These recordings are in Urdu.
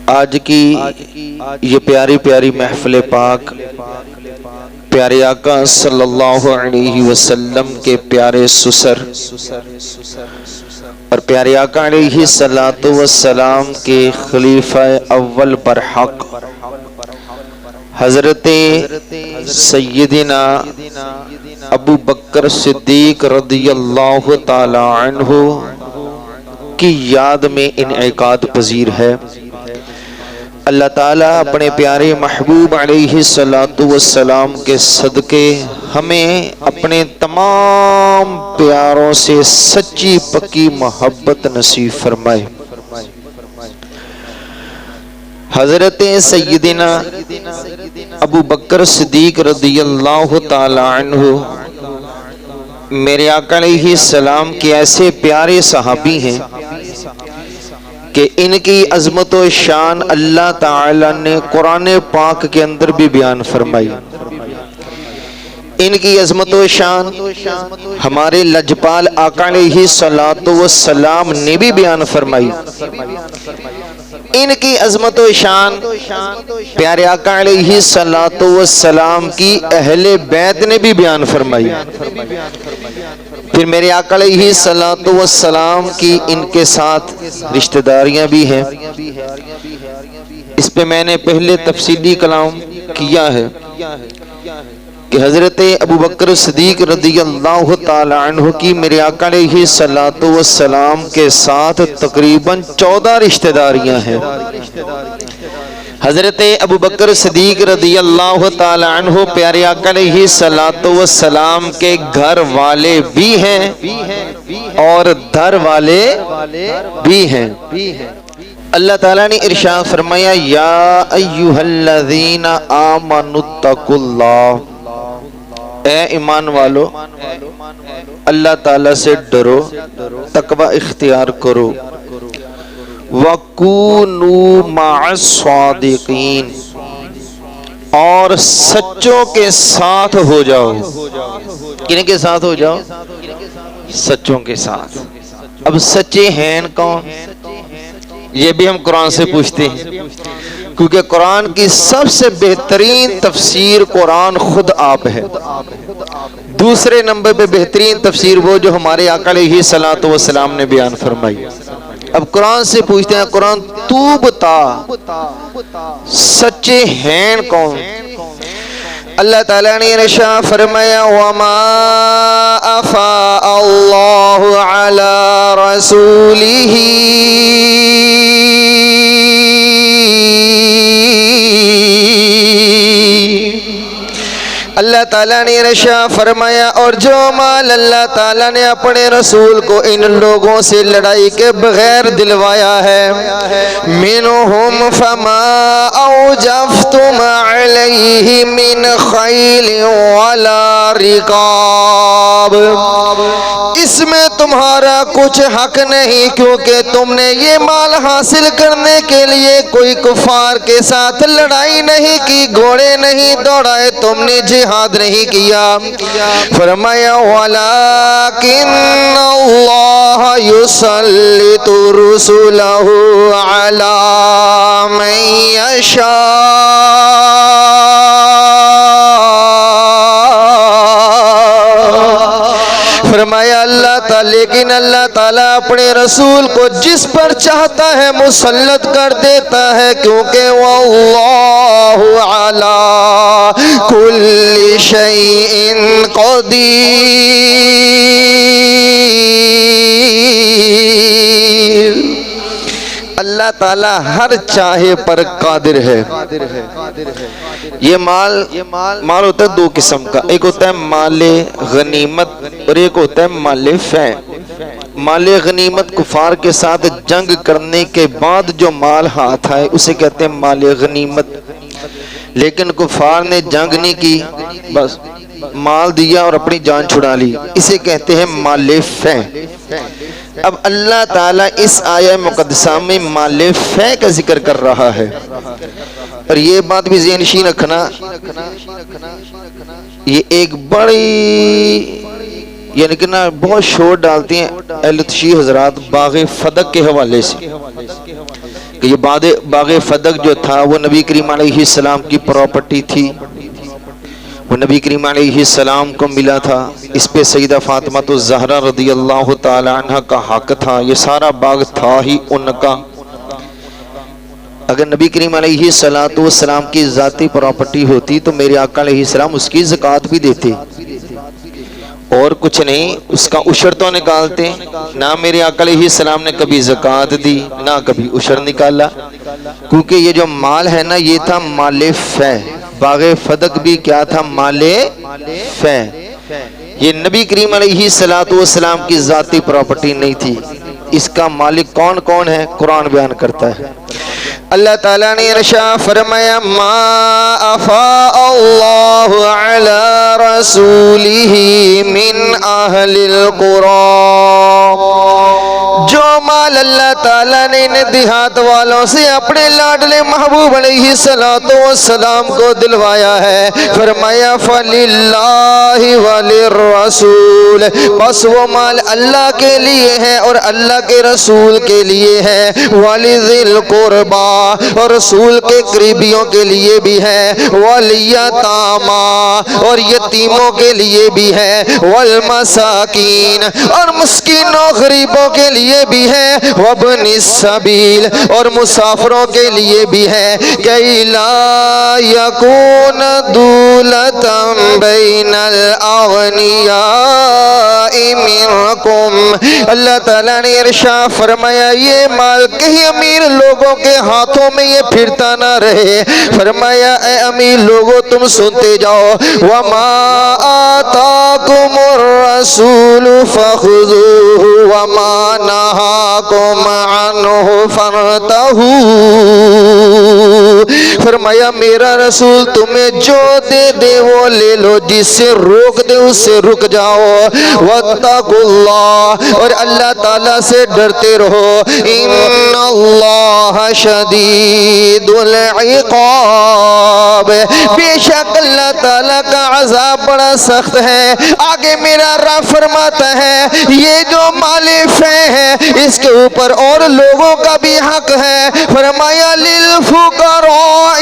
آج کی یہ پیاری پیاری محفل پاک پیارے آقا صلی اللہ علیہ وسلم کے پیارے سسر اور پیارے آقا علیہ السلام کے خلیفہ اول برحق حضرت سیدنا ابو بکر صدیق رضی اللہ تعالی عنہ کی یاد میں انعقاد پذیر ہے۔ اللہ تعالیٰ اپنے پیارے محبوب علیہ السلام کے صدقے ہمیں اپنے تمام پیاروں سے سچی پکی محبت نصیب فرمائے۔ حضرت سیدنا ابو بکر صدیق رضی اللہ تعالی عنہ میرے آقا علیہ السلام کے ایسے پیارے صحابی ہیں کہ ان کی عظمت و شان اللہ تعالی نے قرآن پاک کے اندر بھی بیان فرمائی۔ ان کی عظمت و شان ہمارے لجپال آقا علیہ السلام نے بھی بیان فرمائی۔ ان کی عظمت و شان پیارے آقا علیہ السلام کی اہل بیت نے بھی بیان فرمائی۔ پھر میرے آقا علیہ السلام کی ان کے ساتھ رشتہ داریاں بھی ہیں۔ اس پہ میں نے پہلے تفصیلی کلام کیا ہے کہ حضرت ابو بکر صدیق رضی اللہ تعالی عنہ کی میرے آقا علیہ السلام کے ساتھ تقریباً 14 رشتہ داریاں ہیں۔ حضرت ابو بکر صدیق رضی اللہ تعالی عنہ پیارے آقا علیہ السلام کے گھر والے بھی ہیں اور در والے بھی ہیں۔ اللہ تعالیٰ نے ارشاد فرمایا یا ایھا الذین آمنوا اتقوا اللہ، اے ایمان والو اللہ تعالیٰ سے ڈرو، تقوی اختیار کرو، وَكُونُوا مَعَ الصَّادِقِينَ، اور سچوں کے ساتھ ہو جاؤ۔ کن کے ساتھ ہو جاؤ؟ سچوں کے ساتھ۔ اب سچے ہیں کون؟ یہ بھی ہم قرآن سے پوچھتے ہیں، کیونکہ قرآن کی سب سے بہترین تفسیر قرآن خود آپ ہے۔ دوسرے نمبر پہ بہترین تفسیر وہ جو ہمارے آقا علیہ السلام نے بیان فرمائی۔ اب قرآن سے پوچھتے ہیں، قرآن تو بتا سچے ہیں کون؟ اللہ تعالیٰ نے ارشاد فرمایا وَمَا أَفَاءَ اللَّهُ عَلَى رَسُولِهِ اللہ تعالیٰ نے ارشاد فرمایا اور جو مال اللہ تعالیٰ نے اپنے رسول کو ان لوگوں سے لڑائی کے بغیر دلوایا ہے، منہم فما اوجفتم علیہ من خیل ولا رقاب، اس میں تمہارا کچھ حق نہیں، کیونکہ تم نے یہ مال حاصل کرنے کے لیے کوئی کفار کے ساتھ لڑائی نہیں کی، گھوڑے نہیں دوڑائے، تم نے جہاد نہیں کیا۔ فرمایا وَلَكِنَّ اللَّهَ يُسَلِّطُ رُسُلَهُ عَلَى مَن يَشَاءُ، فرمایا اللہ تعالیٰ، لیکن اللہ تعالیٰ اپنے رسول کو جس پر چاہتا ہے مسلط کر دیتا ہے، کیونکہ واللہ علی کل شیء قدیر، اللہ تعالیٰ ہر چاہے پر قادر ہے۔ یہ مال ہوتا ہے دو قسم کا، ایک ہوتا ہے مال غنیمت اور ایک ہوتا ہے مال فے۔ مال غنیمت کفار کے ساتھ جنگ کرنے کے بعد جو مال ہاتھ آئے اسے کہتے ہیں مال غنیمت، لیکن کفار نے جنگ نہیں کی، بس مال دیا اور اپنی جان چھڑا لی، اسے کہتے ہیں مال فے۔ اب اللہ تعالیٰ اس آیہ مقدسہ میں مال فے کا ذکر کر رہا ہے، اور یہ بات بھی ذہن نشین رکھنا، یہ ایک بڑی یعنی کہ نا بہت شور ڈالتے ہیں اہل تشیع حضرات باغ فدق کے حوالے سے، کہ یہ باغ فدق جو تھا وہ نبی کریم علیہ السلام کی پراپرٹی تھی، وہ نبی کریم علیہ السلام کو ملا تھا، اس پہ سیدہ فاطمہ الزہرا رضی اللہ تعالی عنہ کا حق تھا، یہ سارا باغ تھا ہی ان کا۔ اگر نبی کریم علیہ السلام کی ذاتی پراپرٹی ہوتی تو میرے آقا علیہ السلام اس کی زکوٰۃ بھی دیتے، اور کچھ نہیں، اس کا عشر تو نکالتے۔ نہ میرے آقا علیہ السلام نے کبھی زکوٰۃ دی، نہ کبھی عشر نکالا، کیونکہ یہ جو مال ہے نا یہ تھا مال فے۔ باغ فدق بھی کیا تھا؟ مال فے۔ یہ نبی کریم علیہ السلام کی ذاتی پراپرٹی نہیں تھی۔ اس کا مالک کون کون ہے؟ قرآن بیان کرتا ہے۔ اللہ تعالیٰ نے ارشاد فرمایا ما افاء اللہ علی رسولہ من اہل القرى، جو مال اللہ تعالیٰ نے ان دیہات والوں سے اپنے لاڈلے محبوب علیہ السلام کو دلوایا ہے، فرمایا فللہ وللرسول، بس وہ مال اللہ کے لیے ہے اور اللہ کے رسول کے لیے ہے، وَلِذِي الْقُرْبَى، اور رسول کے قریبیوں کے لیے بھی ہے، وَالْيَتَامَى، اور یتیموں کے لیے بھی ہے، وَالْمَسَاكِينَ، اور مسکینوں غریبوں کے لیے بھی ہے، وَابْنِ السَّبِيلِ، اور مسافروں کے لیے بھی ہے، كَيْ لَا يَكُونَ دُولَةً بَيْنَ الْأَغْنِيَاءِ مِنْكُمْ۔ اللہ تعالیٰ نے ارشاد فرمایا یہ مال کہیں امیر لوگوں کے ہاتھوں میں یہ پھرتا نہ رہے، فرمایا اے امیر لوگوں تم سنتے جاؤ، وَمَا آتَاكُمُ الرَّسُولُ فَخُذُوهُ وَمَا نَهَاكُمْ عَنْهُ فَانْتَهُوا، فرمایا میرا رسول تمہیں جو دے دے وہ لے لو، جس سے روک دے اس سے رک جاؤ، وَاتَّقُوا اللَّهَ، اور اللہ تعالیٰ سے ڈرتے رہو، ان اللہ شدید العقاب، بے شک اللہ تعالیٰ کا عذاب بڑا سخت ہے۔ آگے میرا رب فرماتا ہے یہ جو مال فے ہے اس کے اوپر اور لوگوں کا بھی حق ہے، فرمایا للفقراء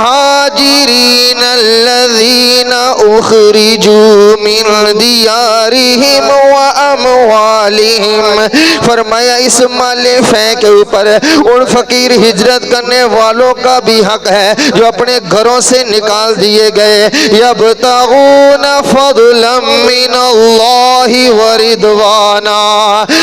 المہاجرین الذین اخرجوا من دیارہم واموالہم، فرمایا اس مال فے کے اوپر ان فقیر ہجرت کرنے والوں کا بھی حق ہے جو اپنے گھروں سے نکال دیے گئے، یبتغون فضلا من اللہ ورضوانا،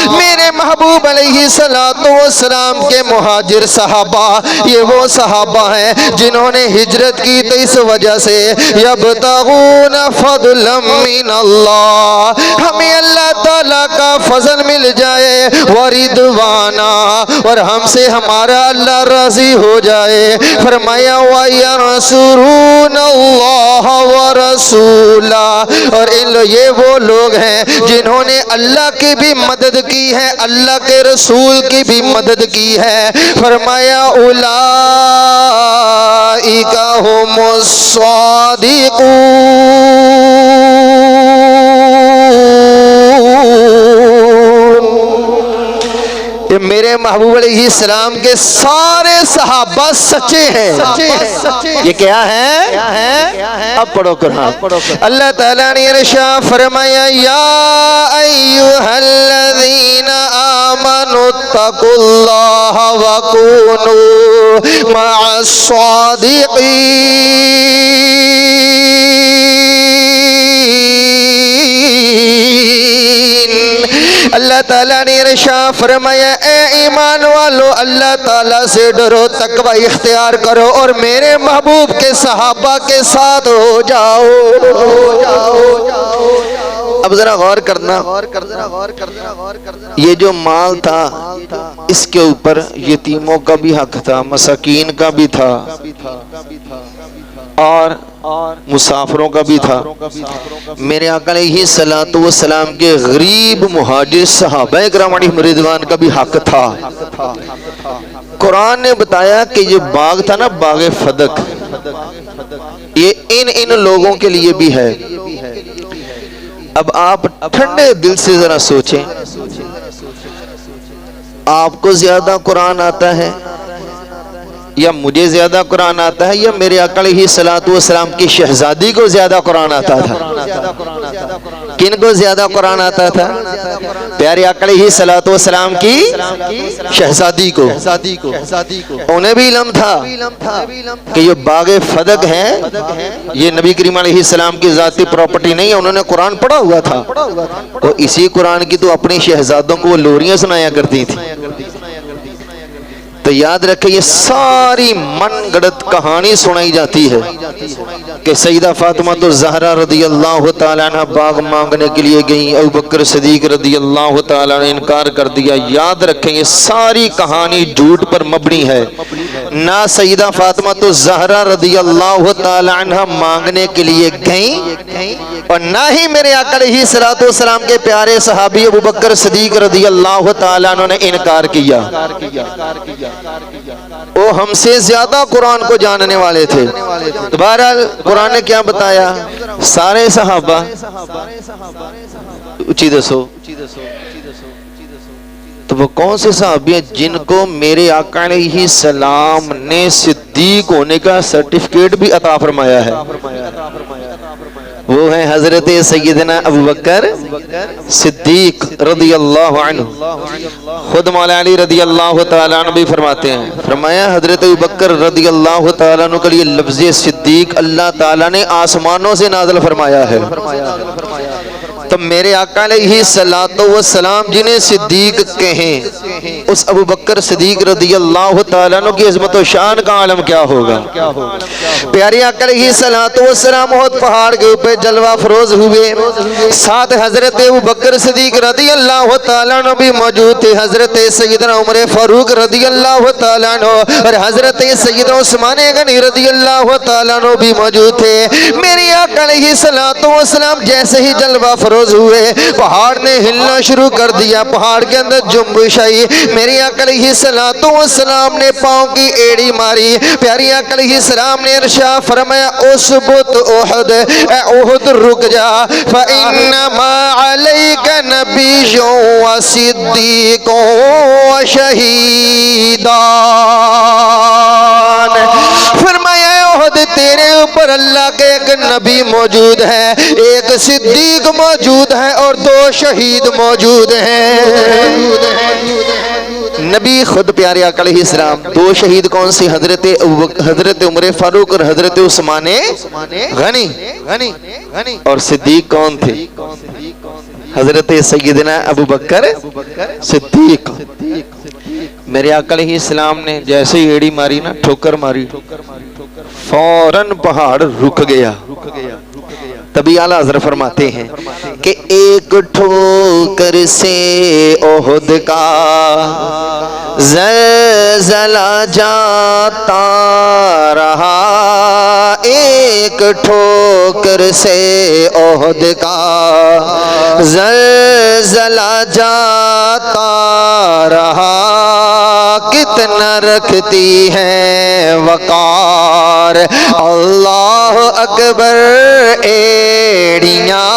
میرے محبوب علیہ السلام کے مہاجر صحابہ یہ وہ صحابہ ہیں جنہوں نے ہجرت کی تو اس وجہ سے یبتغون فضلا من اللہ، ہمیں اللہ تعالیٰ کا فضل مل جائے، ورضوانا، اور ہم سے ہمارا اللہ راضی ہو جائے، فرمایا وَيَنْصُرُونَ اللَّهَ وَرَسُولَهُ، اور یہ وہ لوگ ہیں جنہوں نے اللہ کی بھی مدد کی ہے، اللہ کے رسول کی بھی مدد کی ہے، فرمایا اولئک هم الصادقون، یہ میرے محبوب علیہ السلام کے سارے صحابہ سچے ہیں۔ یہ کیا ہے؟ اب پڑھو قرآن۔ اللہ تعالیٰ نے ارشاد فرمایا یا ایھا الذین آمنوا اتقوا اللہ وکونوا مع الصادقین، اللہ تعالیٰ نے ارشاد فرمایا اے ایمان والو اللہ تعالیٰ سے ڈرو، تقوی اختیار کرو اور میرے محبوب کے صحابہ کے ساتھ ہو جاؤ۔ اب ذرا غور کرنا، یہ جو مال تھا اس کے اوپر یتیموں کا بھی حق تھا، مساکین کا بھی تھا اور مسافروں کا بھی تھا۔ میرے آقا علیہ السلام کے غریب مہاجر صحابہ کرام علیہم رضوان کا بھی حق تھا۔ قرآن نے بتایا کہ یہ باغ تھا نا باغ فدق، یہ ان لوگوں کے لیے بھی ہے۔ اب آپ ٹھنڈے دل سے ذرا سوچیں، آپ کو زیادہ قرآن آتا ہے یا مجھے زیادہ قرآن آتا ہے یا میرے آقا علیہ السلام کی شہزادی کو زیادہ قرآن آتا تھا؟ کن کو زیادہ قرآن آتا تھا؟ پیارے آقا علیہ السلام کی شہزادی کو۔ انہیں بھی علم تھا کہ یہ باغ فدق ہے، یہ نبی کریم علیہ السلام کی ذاتی پراپرٹی نہیں ہے، انہوں نے قرآن پڑھا ہوا تھا، تو اسی قرآن کی تو اپنی شہزادوں کو وہ لوریاں سنایا کرتی تھی۔ تو یاد رکھیں یہ ساری من گڑت کہانی سنائی جاتی ہے کہ سیدہ فاطمہ الزہرا رضی اللہ تعالیٰ عنہ باغ مانگنے کے لیے گئیں، ابو بکر صدیق رضی اللہ تعالیٰ نے انکار کر دیا۔ یاد رکھیں یہ ساری کہانی جھوٹ پر مبنی ہے، نہ سیدہ فاطمہ الزہرا رضی اللہ تعالیٰ عنہ مانگنے کے لیے گئیں اور نہ ہی میرے آقا علیہ السلام کے پیارے صحابی ابو بکر صدیق رضی اللہ تعالیٰ عنہ نے انکار کیا۔ وہ ہم سے زیادہ قرآن کو جاننے والے تھے۔ تو بہرحال قرآن نے کیا بتایا؟ سارے صحابہ اچھی دسو، تو وہ کون سے صحابی ہیں جن کو میرے آقا علیہ السلام نے صدیق ہونے کا سرٹیفکیٹ بھی عطا فرمایا ہے؟ وہ ہیں حضرت سیدنا ابو بکر صدیق رضی اللہ عنہ۔ خود مولا علی رضی اللہ تعالیٰ عنہ بھی فرماتے ہیں، فرمایا حضرت ابو بکر رضی اللہ تعالیٰ عنہ کے لیے لفظ صدیق اللہ تعالیٰ نے آسمانوں سے نازل فرمایا ہے۔ تو میرے آقا علیہ السلام جنہیں صدیق کہیں، اس ابو بکر صدیق رضی اللہ تعالیٰ عنہ کی عظمت و شان کا عالم کیا ہوگا؟ پیارے آقا علیہ السلام احد پہاڑ کے اوپر جلوہ فروز ہوئے، ساتھ حضرت ابو بکر صدیق رضی اللہ تعالیٰ عنہ بھی موجود تھے، حضرت سیدنا عمر فاروق رضی اللہ تعالیٰ عنہ اور حضرت سیدنا عثمان غنی رضی اللہ تعالیٰ عنہ بھی موجود تھے۔ میرے آقا علیہ السلام جیسے ہی جلوہ فروز ہوئے، پہاڑ نے ہلنا شروع کر دیا، پہاڑ کے اندر جنبش آئی۔ میرے آقا علیہ السلام نے پاؤں کی ایڑی ماری، پیارے آقا علیہ السلام نے ارشاد فرمایا اثبت احد، اے احد رک جا، فانما علیک نبی و صدیق و شہیدان۔ فرمایا احد تیرے اوپر اللہ کے ایک نبی موجود ہے، ایک صدیق موجود ہے اور دو شہید موجود ہیں۔ نبی خود پیارے آقا علیہ السلام، دو شہید کون سی؟ حضرت عمر فاروق اور حضرت عثمان غنی، اور صدیق کون تھے؟ حضرت سیدنا ابو بکر صدیق۔ میرے آقا علیہ السلام نے جیسے ہی ایڑی ماری نا، ٹھوکر ماری، فوراً پہاڑ رک گیا۔ تبھی اعلیٰ حضرت فرماتے ہیں کہ ایک ٹھوکر سے احد کا زلزلہ جاتا رہا، ایک ٹھوکر سے احد کا زلزلہ جاتا رہا، کتنا رکھتی ہے وقار اللہ اکبر ایڑیاں،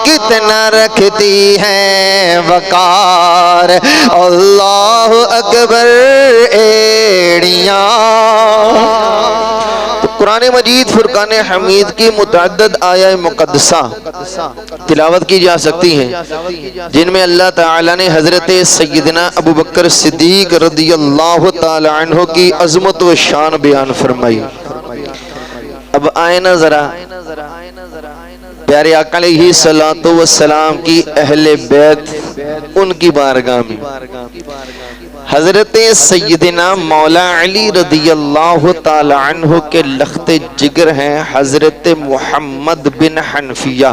کتنا رکھتی ہیں وقار اللہ اکبر ایڑیاں۔ تو قرآن مجید فرقان حمید کی متعدد آیہ مقدسہ تلاوت کی جا سکتی ہیں، جن میں اللہ تعالیٰ نے حضرت سیدنا ابو بکر صدیق رضی اللہ تعالیٰ عنہ کی عظمت و شان بیان فرمائی۔ اب آئے نا ذرا پیارے آقا علیہ السلام کی اہل بیت، ان کی بارگاہ میں حضرت سیدنا مولا علی رضی اللہ تعالی عنہ کے لخت جگر ہیں حضرت محمد بن حنفیہ۔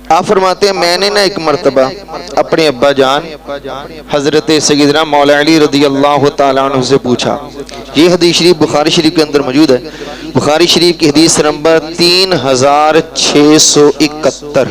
آپ فرماتے ہیں میں نے نا ایک مرتبہ اپنے ابا جان حضرت سیدنا مولا علی رضی اللہ تعالیٰ عنہ سے پوچھا، یہ حدیث شریف بخاری شریف کے اندر موجود ہے، بخاری شریف کی حدیث نمبر 3671۔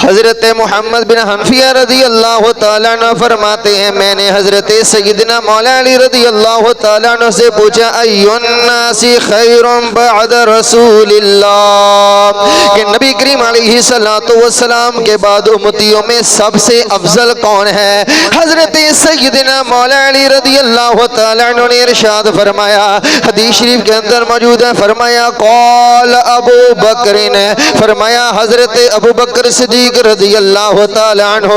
حضرت محمد بن حنفیہ رضی اللہ تعالیٰ عنہ فرماتے ہیں میں نے حضرت سیدنا مولا علی رضی اللہ تعالیٰ عنہ سے پوچھا ایُّ الناس خیر بعد رسول اللہ، کہ نبی کریم علیہ السلام کے بعد امتیوں میں سب سے افضل کون ہے؟ حضرت سیدنا مولا علی رضی اللہ تعالیٰ عنہ نے ارشاد فرمایا، حدیث شریف کے اندر موجود ہے، فرمایا قال ابو بکر نے، فرمایا حضرت ابو بکر صدیق رضی اللہ تعالیٰ عنہ،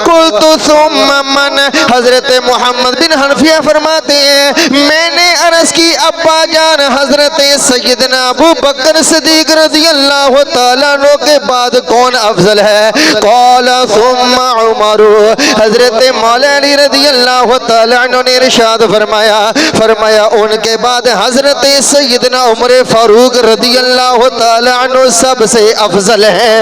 قلت ثم من، حضرت محمد بن حنفیہ فرماتے ہیں میں نے عرض کی ابا جان حضرت سیدنا ابو بکر صدیق رضی اللہ تعالیٰ عنہ کے بعد کون افضل ہے؟ قال ثم عمر، حضرت مولا علی رضی اللہ تعالیٰ عنہ نے ارشاد فرمایا ان کے بعد حضرت سیدنا عمر فاروق رضی اللہ تعالیٰ عنہ سب سے افضل ہے۔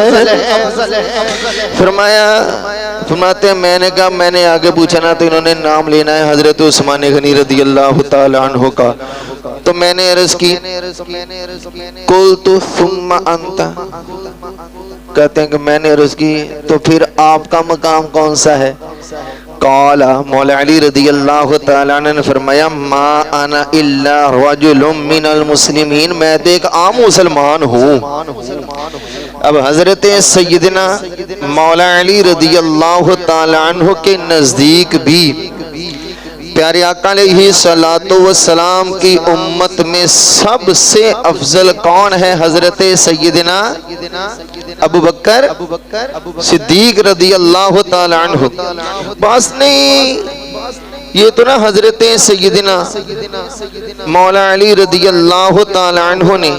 فرماتے ہیں میں نے کہا میں نے آگے پوچھا نا تو انہوں نے نام لینا ہے حضرت عثمان غنی رضی اللہ تعالیٰ عنہ کا، تو میں نے عرض کی قلت ثم انت، کہتے ہیں کہ میں نے عرض کی تو پھر آپ کا مقام کون سا ہے؟ قال، مولا علی رضی اللہ تعالیٰ عنہ نے فرمایا ما انا الا رجل من المسلمین، میں تو ایک عام مسلمان ہوں۔ اب حضرت سیدنا مولا علی رضی اللہ تعالیٰ عنہ کے نزدیک بھی پیارے آقا علیہ السلام کی امت میں سب سے افضل کون ہے؟ حضرت سیدنا ابو بکر صدیق رضی اللہ تعالیٰ عنہ۔ بس نہیں، یہ تو نا حضرت سیدنا مولا علی رضی اللہ تعالیٰ عنہ نے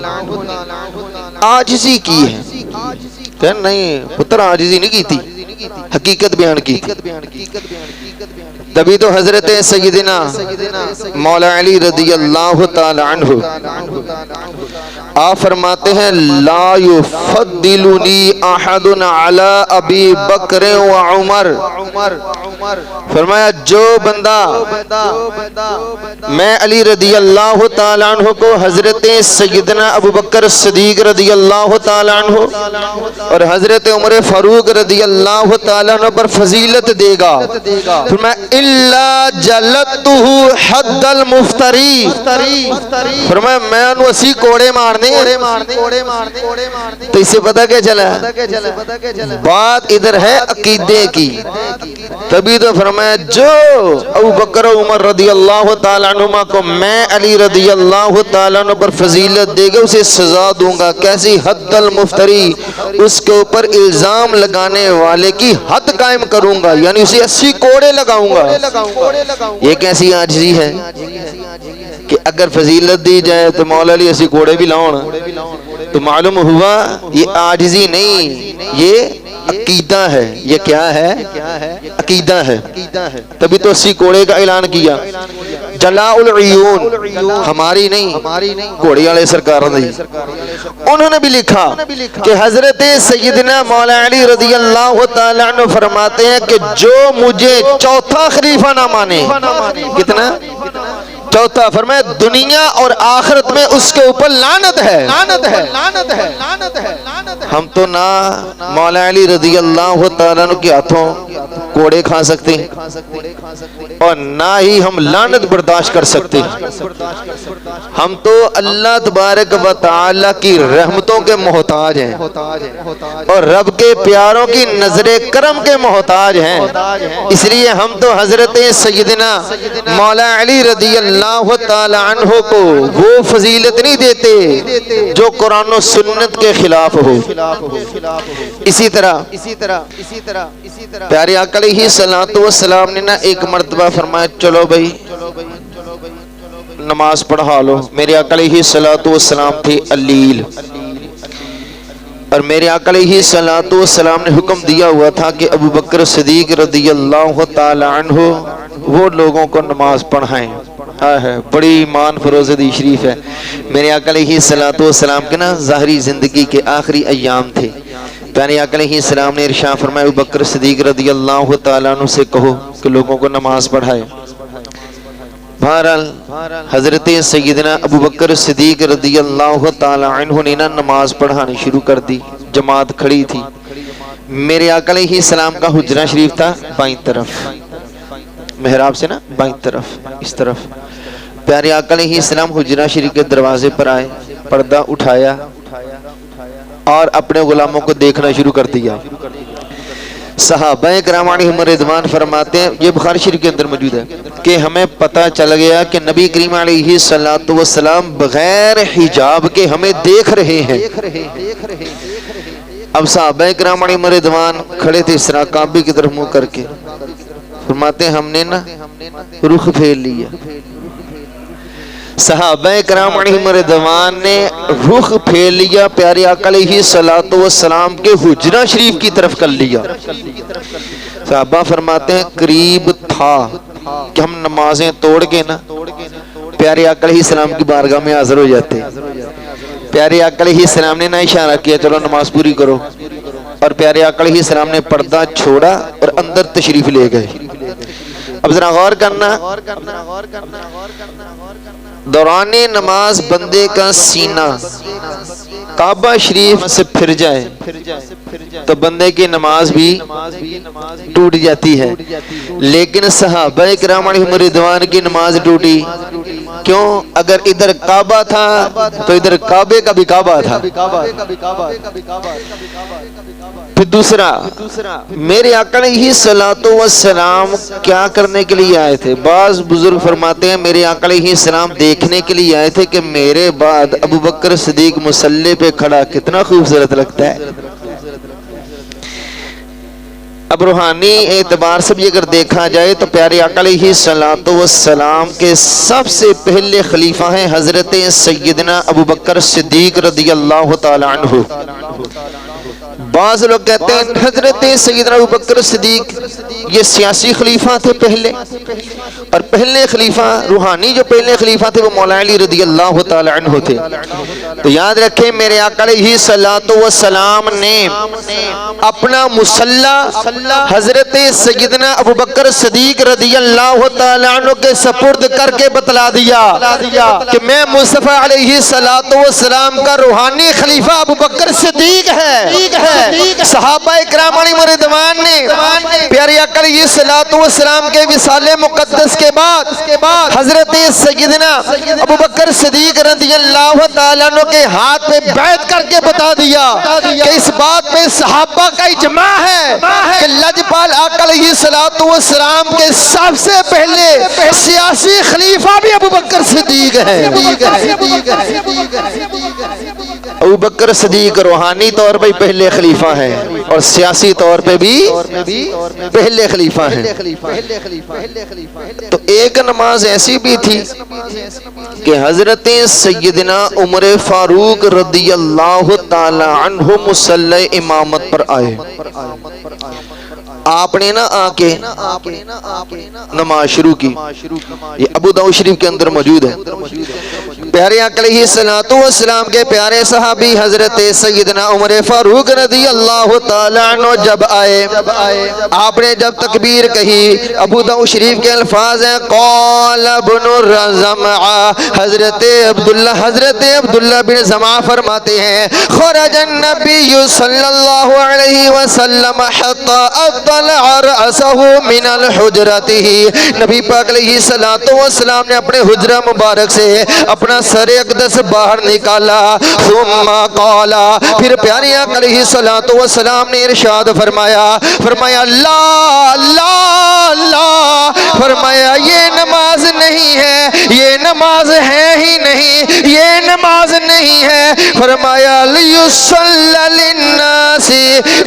عاجزی کی ہے، کہ نہیں پتر عاجزی نہیں کی تھی، حقیقت بیان کی تھی۔ تبھی تو حضرت سیدنا مولا علی رضی اللہ تعالی عنہ آپ فرماتے ہیں لا یفضلنی احد علی ابی بکر و عمر، فرمایا جو بندہ میں علی رضی اللہ تعالی عنہ کو حضرت سیدنا ابو بکر صدیق رضی اللہ تعالی عنہ اور حضرت عمر فاروق رضی اللہ تعالی عنہ پر فضیلت دے گا، فرمایا الا جلدتہ حد المفتری، فرمایا میں انہوں اسی کوڑے مارنے۔ تو اس سے پتہ کیا چلا؟ بات ادھر ہے عقیدے کی۔ تبھی تو فرمایا جو ابو بکر و عمر رضی اللہ تعالیٰ عنہما کو میں علی رضی اللہ تعالیٰ عنہ پر فضیلت دے گا اسے سزا دوں گا، کیسی؟ حد المفتری، اس کے اوپر الزام لگانے والے کی حد قائم کروں گا، یعنی اسے 80 کوڑے لگاؤں گا۔ یہ کیسی عاجزی ہے کہ اگر فضیلت دی جائے تو مولا علی 80 کوڑے بھی لاؤں، تو معلوم ہوا یہ عاجزی نہیں، یہ عقیدہ ہے۔ یہ کیا ہے؟ عقیدہ ہے۔ تبھی تو 80 کوڑے کا اعلان کیا۔ جلاء العیون ہماری نہیں، کوڑی والے سرکار نے، انہوں نے بھی لکھا کہ حضرت سیدنا مولا علی رضی اللہ تعالیٰ عنہ فرماتے ہیں کہ جو مجھے چوتھا خلیفہ نہ مانے، کتنا؟ چوتھا، فرمایا دنیا اور آخرت میں اس کے اوپر لعنت ہے۔ ہم تو نہ مولا علی رضی اللہ تعالیٰ عنہ کے ہاتھوں کوڑے کھا سکتے ہیں اور نہ ہی ہم لعنت برداشت کر سکتے ہیں۔ ہم تو اللہ تبارک و تعالیٰ کی رحمتوں کے محتاج ہیں اور رب کے پیاروں کی نظر کرم کے محتاج ہیں، اس لیے ہم تو حضرت سیدنا مولا علی رضی اللہ تعالیٰ عنہ کو وہ فضیلت نہیں دیتے جو قرآن و سنت کے خلاف ہو۔ اسی طرح پیارے آقا علیہ السلام نے نا ایک مرتبہ فرمایا چلو بھائی نماز پڑھا لو۔ میرے آقا علیہ السلام تھے علیل، اور میرے آقا علیہ السلام نے حکم دیا ہوا تھا کہ ابو بکر صدیق رضی اللہ تعالی عنہ وہ لوگوں کو نماز پڑھائیں۔ بڑی ایمان فروز حدیث شریف ہے۔ میرے آقا علیہ السلام کے نا ظاہری زندگی کے آخری ایام تھے۔ پیارے آقا علیہ السلام نے ارشاد فرمایا ابو بکر صدیق رضی اللہ تعالیٰ عنہ سے کہو کہ لوگوں کو نماز پڑھائے۔ بہرحال حضرت سیدنا ابو بکر صدیق رضی اللہ تعالیٰ عنہ نے نماز پڑھانی شروع کر دی، جماعت کھڑی تھی۔ میرے آقا علیہ السلام کا حجرہ شریف تھا بائیں طرف، محراب سے نا بائیں طرف، اس طرف۔ پیارے آقا علیہ السلام حجرہ شریف کے دروازے پر آئے، پردہ اٹھایا اور اپنے غلاموں کو دیکھنا شروع کر دیا۔ صحابہ کرام علیہم رضوان فرماتے ہیں، یہ بخاری شریف کے اندر موجود ہے، کہ ہمیں پتہ چل گیا کہ نبی کریم علیہ السلام بغیر حجاب کے ہمیں دیکھ رہے ہیں۔ اب صحابہ کرام علیہم رضوان کھڑے تھے اس طرح کعبے کی طرف منہ کر کے، فرماتے ہیں ہم نے نا رخ پھیر لیا۔ صحابہ کرام علیہم رضوان نے رخ پھیر لیا، پیارے آقا علیہ السلام کے حجرہ شریف کی طرف کر لیا۔ صحابہ فرماتے ہیں قریب تھا کہ ہم نمازیں توڑ کے نا پیارے آقا علیہ السلام کی بارگاہ میں حاضر ہو جاتے۔ پیارے آقا علیہ السلام نے نہ اشارہ کیا چلو نماز پوری کرو، اور پیارے آقا علیہ السلام نے پردہ چھوڑا اور اندر تشریف لے گئے۔ اب ذرا غور کرنا، دوران نماز بندے کا سینہ کعبہ شریف سے پھر جائے تو بندے کی نماز بھی ٹوٹ جاتی ہے، لیکن صحابہ کرام علیہم رضوان کی نماز ٹوٹی کیوں؟ اگر ادھر کعبہ تھا تو ادھر کعبے کا بھی کعبہ تھا۔ پھر دوسرا، میرے آقا علیہ السلام کیا کرنے کے لیے آئے تھے؟ بعض بزرگ فرماتے ہیں میرے آقا علیہ السلام دیکھنے کے لیے آئے تھے کہ میرے بعد ابو بکر صدیق مصلی پہ کھڑا کتنا خوبصورت لگتا ہے۔ اب روحانی اعتبار سے بھی اگر دیکھا جائے تو پیارے آقا علیہ السلام کے سب سے پہلے خلیفہ ہیں حضرت سیدنا ابو بکر صدیق رضی اللہ تعالی عنہ۔ بعض لوگ کہتے ہیں حضرت سیدنا ابو بکر صدیق یہ سیاسی خلیفہ تھے پہلے، اور پہلے خلیفہ روحانی جو پہلے خلیفہ تھے وہ مولا علی رضی اللہ تعالی عنہ تھے۔ تو یاد رکھیں میرے آقا علیہ السلام نے اپنا مصلی حضرت سیدنا ابو بکر صدیق رضی اللہ تعالی عنہ کے سپرد کر کے بتلا دیا کہ میں مصطفیٰ علیہ السلام کا روحانی خلیفہ ابو بکر صدیق ہے۔ صحابہ کرام علیہم رضوان نے پیارے آقا علیہ السلام کے وصال مقدس کے بعد حضرت سیدنا ابو بکر صدیق رضی اللہ تعالیٰ عنہ کے ہاتھ پہ بیعت کر کے بتا دیا کہ اس بات پہ صحابہ کا اجماع ہے کہ لجپال آقا علیہ السلام کے سب سے پہلے سیاسی خلیفہ بھی ابو بکر صدیق ہے۔ ابو بکر صدیق روحانی طور پہ پہلے خلیفہ ہیں اور سیاسی طور پہ بھی پہلے خلیفہ ہیں۔ تو ایک نماز ایسی بھی تھی کہ حضرت سیدنا عمر فاروق رضی اللہ تعالی عنہ مصلی امامت پر آئے۔ آپ نے نا آ کے نماز شروع کی، یہ ابو داؤد شریف کے اندر موجود ہے۔ پیارے آقا علیہ السلام کے پیارے صحابی حضرت سیدنا عمر فاروق رضی اللہ تعالیٰ عنہ جب آئے، آپ نے جب تکبیر کہی، ابو داؤد شریف کے الفاظ ہیں قال ابن الرزمع، حضرت عبداللہ بن زمع فرماتے ہیں خرج النبی صلی اللہ علیہ وسلم حتی اطلع رأسه من الحجرته، نبی پاک علیہ السلام نے اپنے حجرہ مبارک سے اپنا سر اقدس باہر نکالا، ثم قال، پھر پیارے آقا علیہ السلام نے ارشاد فرمایا لا لا لا، فرمایا یہ نماز نہیں ہے، یہ نماز ہے ہی نہیں، یہ نماز نہیں ہے۔ فرمایا لیصلی للناس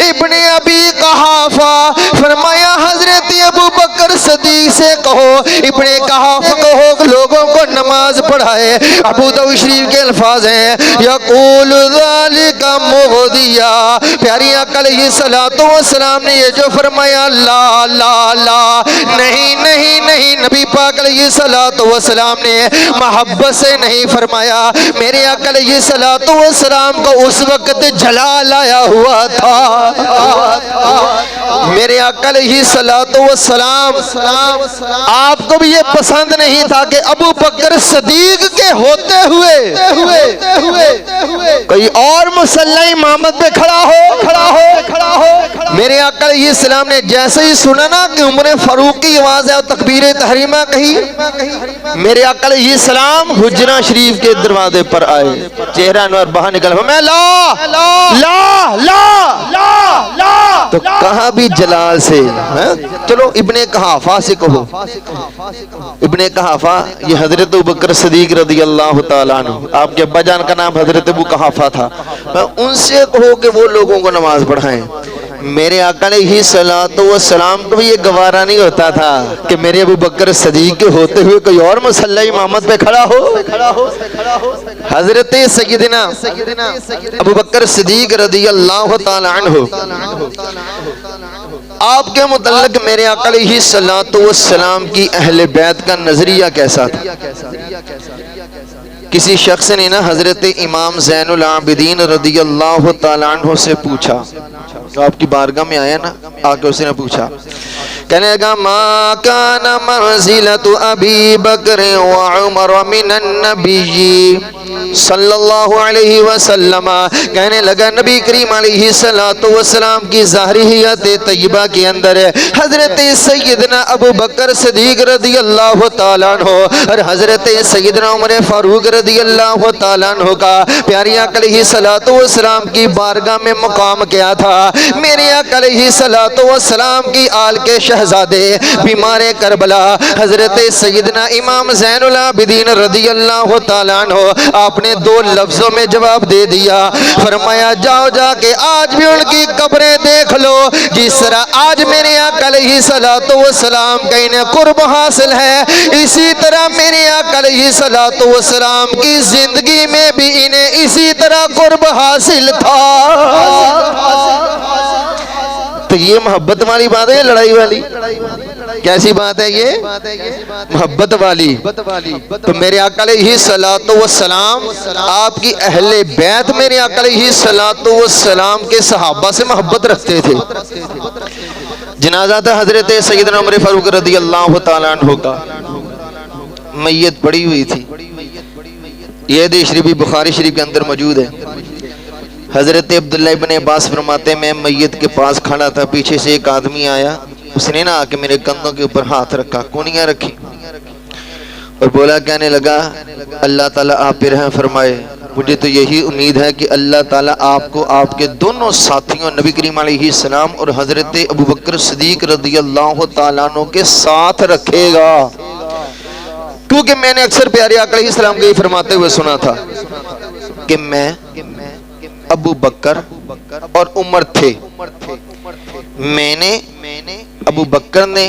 ابن ابی قحافہ، فرمایا حضرت ابو بکر صدیق سے کہو، ابن قحافہ کہو لوگوں کو نماز پڑھائے۔ ابو داؤد شریف کے الفاظ ہیں یقول ذالک مغدیا، پیاری آقا علیہ السلام نے یہ جو فرمایا لا لا لا، نہیں نہیں نہیں، نبی پاک علیہ السلام نے محبت سے نہیں فرمایا، میرے آقا علیہ السلام کو اس وقت جلال آیا ہوا تھا۔ میرے آقا علیہ السلام آپ کو بھی یہ پسند نہیں تھا کہ ابو بکر صدیق کے ہوتے ہوئے کوئی اور مصلی امامت پہ کھڑا ہو، میرے آقا علیہ السلام نے جیسے ہی سنا نا کہ عمر فاروق کی آواز ہے اور تکبیر تحریمہ کہی، میرے آقا علیہ السلام حجرہ شریف کے دروازے پر آئے، چہرہ انور باہر نکل میں لا لا لا لا، تو کہاں بھی جلال سے، چلو ابن قحافہ سے کہو، ابن قحافہ یہ حضرت ابوبکر صدیق رضی اللہ تعالیٰ عنہ، آپ کے ابا جان کا نام حضرت ابو قحافہ تھا، ان سے کہو کہ وہ لوگوں کو نماز پڑھائیں۔ میرے آقا علیہ السلام کو بھی یہ گوارا نہیں ہوتا تھا کہ میرے ابوبکر صدیق کے ہوتے ہوئے کوئی اور مصلی امامت پہ کھڑا ہو۔ حضرت سیدنا ابوبکر صدیق رضی اللہ تعالی عنہ، آپ کے متعلق میرے آقا علیہ السلام کی اہل بیت کا نظریہ کیسا تھا؟ کسی شخص نے نا حضرت امام زین العابدین رضی اللہ تعالیٰ عنہ سے پوچھا، آپ کی بارگاہ میں آیا نا، آکے اس نے پوچھا، کہنے لگا ما کان منزلت ابی بکر وعمر من النبی صلی اللہ علیہ وسلم، کہنے لگا نبی کریم علیہ السلام کی ظاہریت طیبہ کے اندر حضرت سیدنا ابو بکر صدیق رضی اللہ تعالیٰ عنہ اور حضرت سیدنا عمر فاروق رضی اللہ تعالیٰ عنہ کا پیاری آقا علیہ السلام کی بارگاہ میں مقام کیا تھا۔ میرے آقا علیہ السلام کی آل کے شہزادے بیمار کربلا حضرت سیدنا امام زین العابدین رضی اللہ تعالیٰ عنہ، آپ نے دو لفظوں میں جواب دے دیا، فرمایا جاؤ جا کے آج بھی ان کی قبریں دیکھ لو، جس طرح آج میرے آقا علیہ السلام کا انہیں قرب حاصل ہے، اسی طرح میرے آقا علیہ السلام کی زندگی میں بھی انہیں اسی طرح قرب حاصل تھا۔ تو یہ محبت والی بات ہے، لڑائی والی کیسی بات ہے؟ یہ محبت والی۔ تو میرے آقا علیہ السلام، آپ کی اہل بیت میرے آقا علیہ السلام کے صحابہ سے محبت رکھتے تھے۔ جنازہ تھا حضرت سیدنا عمر فاروق رضی اللہ تعالیٰ عنہ کا، میت پڑی ہوئی تھی، یہ حدیث شریف بخاری شریف کے اندر موجود ہے۔ حضرت عبداللہ ابن عباس فرماتے ہیں میں میت کے پاس کھڑا تھا، پیچھے سے ایک آدمی آیا، اس نے نا آکے میرے کندھوں کے اوپر ہاتھ رکھا، کونیاں رکھی اور بولا، کہنے لگا اللہ تعالیٰ آپ پہ رحم فرمائے، مجھے تو یہی امید ہے کہ اللہ تعالیٰ آپ کو آپ کے دونوں ساتھیوں نبی کریم علیہ السلام اور حضرت ابوبکر صدیق رضی اللہ تعالیٰ عنہ کے ساتھ رکھے گا، کیونکہ میں نے اکثر پیارے آقا علیہ السلام کو یہ فرماتے ہوئے سنا تھا کہ میں، ابو بکر اور عمر تھے، میں نے، ابو بکر نے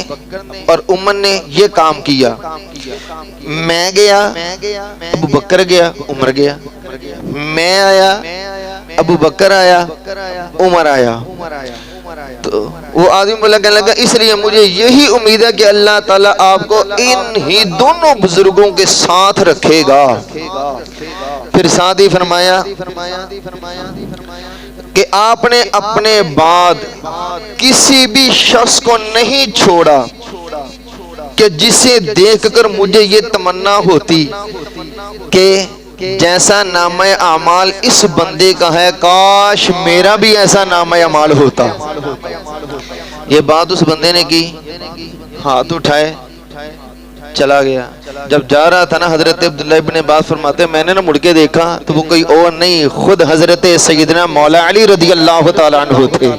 اور عمر نے یہ کام کیا، میں گیا، ابو بکر گیا، عمر گیا، میں آیا، ابو بکر آیا، عمر آیا۔ تو وہ آدمی بولا، کہنے لگا اس لیے مجھے یہی امید ہے کہ اللہ تعالیٰ آپ کو ان ہی دونوں بزرگوں کے ساتھ رکھے گا۔ پھر ساتھ ہی فرمایا کہ آپ نے اپنے بعد کسی بھی شخص کو نہیں چھوڑا کہ جسے دیکھ کر مجھے یہ تمنا ہوتی کہ جیسا نامہ اعمال اس بندے کا ہے کاش میرا بھی ایسا نامہ اعمال ہوتا۔ یہ بات اس بندے نے کی، ہاتھ اٹھائے، چلا گیا۔ جب جا رہا تھا نا حضرت عبداللہ ابن عباس فرماتے ہیں میں نے نا مڑ کے دیکھا تو وہ کوئی اور نہیں، خود حضرت سیدنا مولا علی رضی اللہ تعالیٰ عنہ تھے۔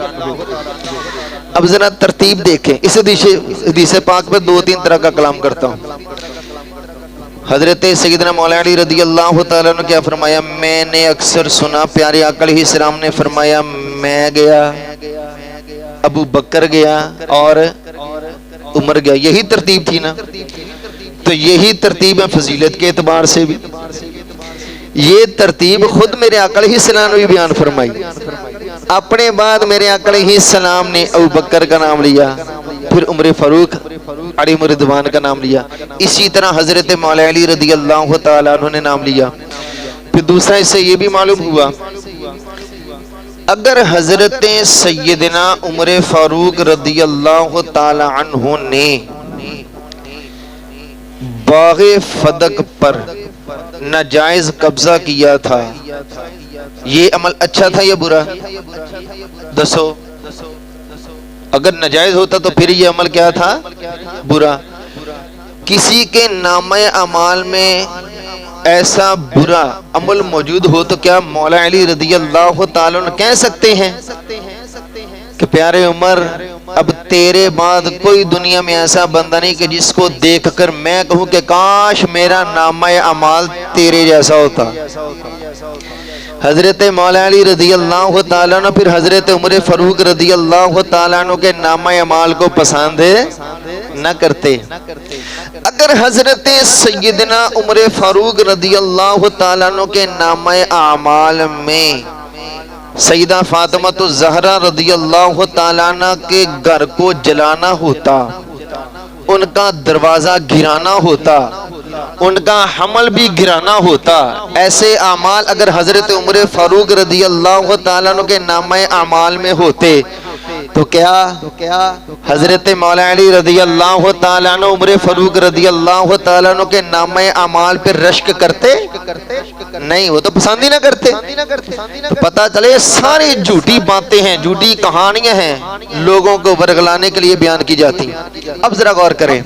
اب ذرا ترتیب دیکھیں، اس حدیث پاک پہ دو تین طرح کا کلام کرتا ہوں۔ حضرت سیدنا مولا علی رضی اللہ تعالیٰ عنہ کیا فرمایا، میں نے اکثر سنا پیارے آقا علیہ السلام نے فرمایا میں گیا، ابو بکر گیا اور عمر گیا، یہی ترتیب تھی نا۔ تو یہی ترتیب ہے فضیلت کے اعتبار سے بھی، یہ ترتیب خود میرے آقا علیہ السلام نے بھی بیان فرمائی۔ اپنے بعد میرے آقا علیہ السلام نے ابو بکر کا نام لیا، پھر عمر فاروق علیہ رضوان کا نام لیا، اسی طرح حضرت مولا علی رضی اللہ تعالیٰ عنہ نے نام لیا۔ پھر دوسرا اس سے یہ بھی معلوم ہوا اگر حضرت سیدنا عمر فاروق رضی اللہ تعالیٰ عنہ نے باغ فدق پر ناجائز قبضہ کیا تھا، یہ عمل اچھا تھا یا برا؟ دسو، اگر ناجائز ہوتا تو پھر یہ عمل کیا تھا؟ برا۔ کسی کے نامہ اعمال میں ایسا برا عمل موجود ہو تو کیا مولا علی رضی اللہ تعالیٰ عنہ کہہ سکتے ہیں کہ پیارے عمر اب تیرے بعد کوئی دنیا میں ایسا بندہ نہیں کہ جس کو دیکھ کر میں کہوں کہ کاش میرا نامہ اعمال تیرے جیسا ہوتا؟ حضرت مولا علی رضی اللہ تعالیٰ عنہ پھر حضرت عمر فاروق رضی اللہ تعالیٰ عنہ کے نامہ اعمال کو پسند نہ کرتے۔ اگر حضرت سیدنا عمر فاروق رضی اللہ تعالیٰ عنہ کے نامہ اعمال میں سیدہ فاطمہ الزہرا رضی اللہ تعالیٰ عنہ کے گھر کو جلانا ہوتا، ان کا دروازہ گرانا ہوتا، ان کا حمل بھی گرانا ہوتا، ایسے اعمال اگر حضرت عمر فاروق رضی اللہ تعالیٰ عنہ کے نامہ اعمال میں ہوتے تو کیا حضرت مولا علی رضی اللہ تعالیٰ عنہ عمر فاروق رضی اللہ تعالیٰ عنہ کے نامہ اعمال پر رشک کرتے؟ نہیں، وہ تو پسند ہی نہ کرتے۔ تو پتہ چلے ساری جھوٹی باتیں ہیں، جھوٹی کہانیاں ہیں، لوگوں کو ورگلانے کے لیے بیان کی جاتی۔ اب ذرا غور کریں،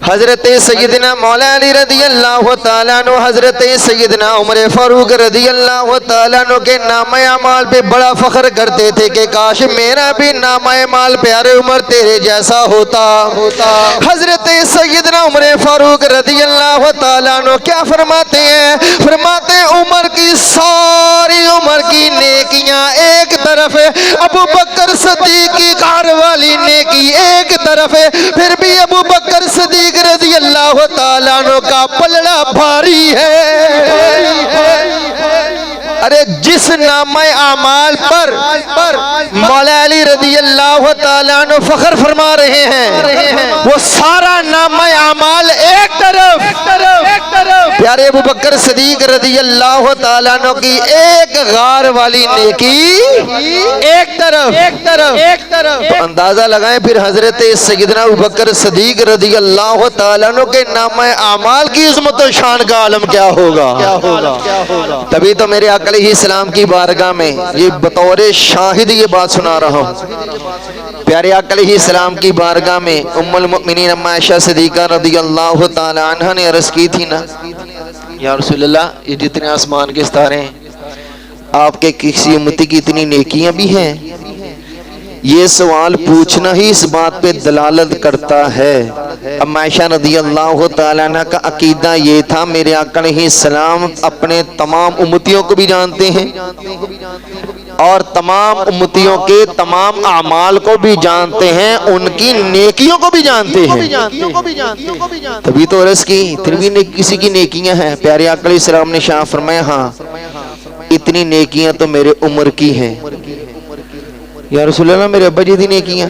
حضرت سیدنا مولا علی رضی اللہ تعالیٰ عنہ حضرت سیدنا عمر فاروق رضی اللہ تعالیٰ عنہ کے نامہ اعمال پہ بڑا فخر کرتے تھے کہ کاش میرا بھی نامہ اعمال پیارے عمر تیرے جیسا ہوتا۔ حضرت سیدنا عمر فاروق رضی اللہ تعالیٰ عنہ کیا فرماتے ہیں؟ فرماتے ہیں عمر کی ساری عمر کی نیکیاں ایک طرف ہے، ابو بکر صدیق کی گھر والی نیکی ایک طرف ہے، پھر بھی ابو بکر صدیق رضی اللہ تعالیٰ عنہ کا پلڑا بھاری ہے۔ ارے جس نامہ اعمال پر مولا علی رضی اللہ تعالیٰ عنہ فخر فرما رہے ہیں وہ سارا نامہ اعمال ایک طرف، پیارے ابو بکر صدیق رضی اللہ تعالیٰ عنہ کی ایک غار والی نیکی ایک طرف۔ تو اندازہ لگائیں پھر حضرت سیدنا ابو بکر صدیق رضی اللہ تعالیٰ عنہ کے نامہ اعمال کی عظمت و شان کا عالم کیا ہوگا۔ تبھی تو میرے آقا علیہ السلام کی بارگاہ میں یہ بطور شاہد یہ بات سنا رہا ہوں۔ پیارے آقا علیہ السلام کی بارگاہ میں ام المؤمنین اما عائشہ صدیقہ رضی اللہ تعالی عنہ نے عرض کی تھی نا، یا رسول اللہ یہ جتنے آسمان کے ستارے ہیں آپ کے کسی امتی کی اتنی نیکیاں بھی ہیں؟ یہ سوال پوچھنا ہی اس بات پہ دلالت کرتا ہے۔ اما عائشہ رضی اللہ تعالیٰ عنہ کا عقیدہ یہ تھا میرے آقا علیہ السلام اپنے تمام امتیوں کو بھی جانتے ہیں اور تمام امتیوں کے تمام اعمال کو بھی جانتے ہیں، ان کی نیکیوں کو بھی جانتے ہیں۔ تبھی تو عرض کی پھر بھی کسی کی نیکیاں ہیں؟ پیارے آقا علیہ السلام نے شاہ فرمایا ہاں اتنی نیکیاں تو میرے عمر کی ہیں۔ یا رسول اللہ میرے ابا جی دی نیکیاں؟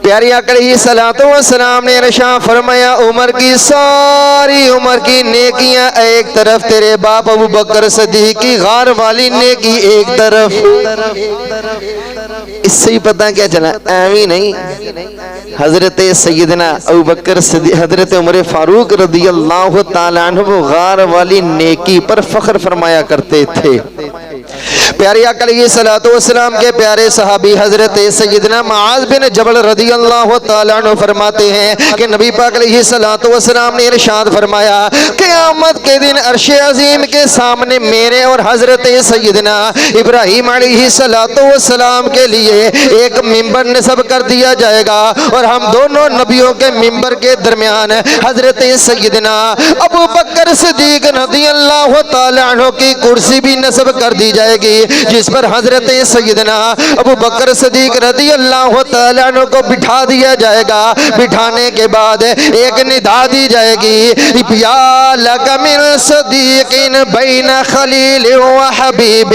پیاری آقا علیہ السلام نے ارشاد فرمایا عمر کی ساری عمر کی نیکیاں ایک طرف، تیرے باپ ابو بکر صدیق کی غار والی نیکی ایک طرف۔ اس سے ہی پتہ کیا چلا؟ ایویں نہیں، حضرت سیدنا ابو بکر صدیق حضرت عمر فاروق رضی اللہ تعالی عنہ وہ غار والی نیکی پر فخر فرمایا کرتے تھے۔ پیارے آقا علیہ السلام کے پیارے صحابی حضرت سیدنا معاذ بن جبل رضی اللہ تعالیٰ عنہ فرماتے ہیں کہ نبی پاک علیہ السلام نے ارشاد فرمایا قیامت کے دن عرش عظیم کے سامنے میرے اور حضرت سیدنا ابراہیم علیہ السلام کے لیے ایک ممبر نصب کر دیا جائے گا اور ہم دونوں نبیوں کے ممبر کے درمیان حضرت سیدنا ابو بکر صدیق رضی اللہ تعالیٰ عنہ کی کرسی بھی نصب کر دی جائے گی، جس پر حضرت سیدنا ابو بکر صدیق رضی اللہ تعالیٰ عنہ کو بٹھا دیا جائے گا۔ بٹھانے کے بعد ایک ندا دی جائے گی یا لک من صدیق بین خلیل و حبیب،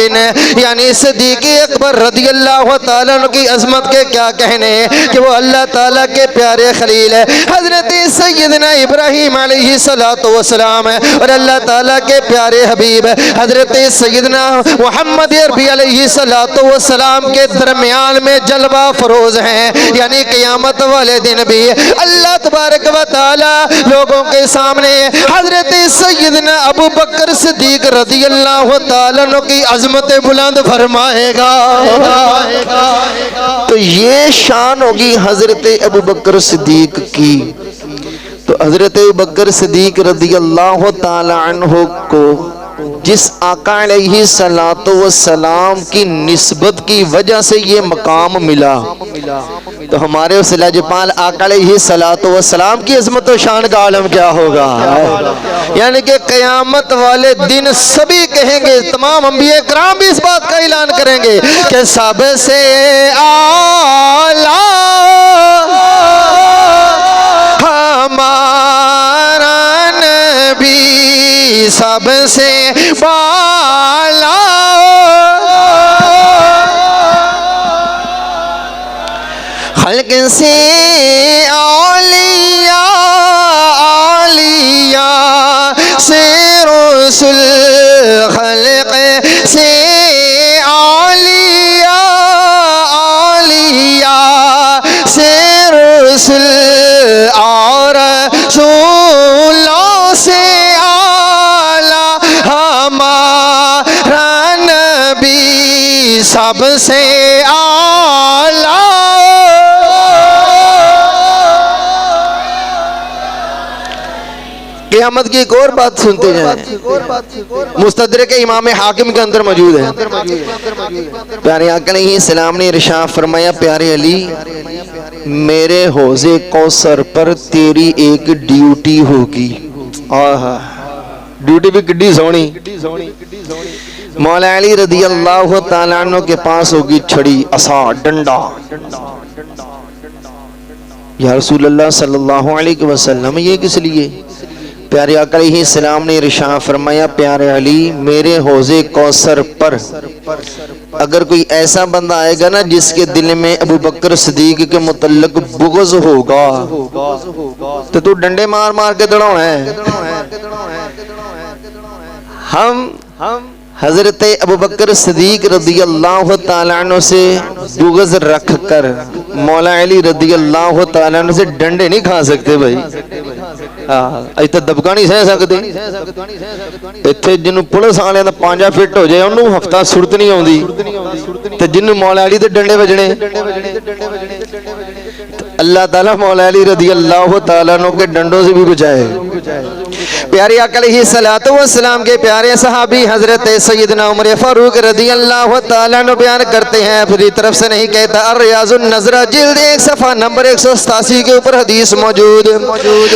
یعنی صدیق اکبر رضی اللہ تعالیٰ عنہ کی عظمت کے کیا کہنے کہ وہ اللہ تعالیٰ کے پیارے خلیل ہے، حضرت سیدنا ابراہیم علیہ السلام اور اللہ تعالیٰ کے پیارے حبیب حضرت سیدنا محمد محمد عربی علیہ السلام کے درمیان میں جلوہ فروز ہیں، یعنی قیامت والے دن بھی اللہ تبارک و تعالی لوگوں کے سامنے حضرت سیدنا ابو بکر صدیق رضی اللہ تعالیٰ عنہ کی عظمت بلند فرمائے گا۔ تو یہ شان ہوگی حضرت ابو بکر صدیق کی۔ تو حضرت ابو بکر صدیق رضی اللہ تعالیٰ عنہ کو جس آقا علیہ السلام کی نسبت کی وجہ سے یہ مقام ملا، تو ہمارے اس لاجپال آقا علیہ السلام کی عظمت و شان کا عالم کیا ہوگا؟ یعنی کہ قیامت والے دن سبھی کہیں گے، تمام انبیاء کرام بھی اس بات کا اعلان کریں گے کہ سب سے اعلیٰ ہمارا نبی، سب سے بالا خلق سے اولیاء، اولیاء سے رسول، خلق سے اولیاء، اولیاء سے رسول، اور رسولوں سے اعلیٰ ہمارا نبی، سب سے اعلیٰ۔ قیامت کی ایک اور بات سنتے جائیں، مستدرک امام حاکم کے اندر موجود ہے۔ پیارے آقا علیہ السلام نے ارشاد فرمایا، پیارے علی میرے حوض کوثر پر تیری ایک ڈیوٹی ہوگی۔ آہا، ڈیوٹی بھی کڈی سونی۔ مولا علی رضی اللہ تعالیٰ عنہ کے پاس ہوگی چھڑی، عصا، ڈنڈا۔ یا رسول اللہ صلی اللہ علیہ وسلم یہ کس لیے؟ پیارے آقا علیہ السلام نے ارشاد فرمایا، پیارے علی میرے حوض کوثر پر اگر کوئی ایسا بندہ آئے گا نا جس کے دل میں ابو بکر صدیق کے متعلق بغض ہوگا تو تو ڈنڈے مار مار کے دوڑانا ہے۔ ہم حضرت ابو بکر صدیق رضی اللہ تعالیٰ عنہ سے بغض رکھ کر مولا علی رضی اللہ تعالیٰ عنہ سے ڈنڈے نہیں کھا سکتے بھائی، ایتھے دبکا نہیں سہ سکتے۔ ایتھے جنوں پولیس والے دا پانجا فٹ ہو جائے انہوں ہفتہ صورت نہیں آوندی، تے جنوں مولا علی تے ڈنڈے بجنے۔ اللہ تعالیٰ مولا علی رضی اللہ تعالیٰ عنہ کے ڈنڈوں سے بھی بچائے۔ پیارے آقا علیہ السلام کے پیارے صحابی حضرت سیدنا عمر فاروق رضی اللہ تعالیٰ عنہ بیان کرتے ہیں، پھر طرف سے نہیں کہتا، الریاض النظرہ جلد 1 صفحہ نمبر 187 کے اوپر حدیث موجود۔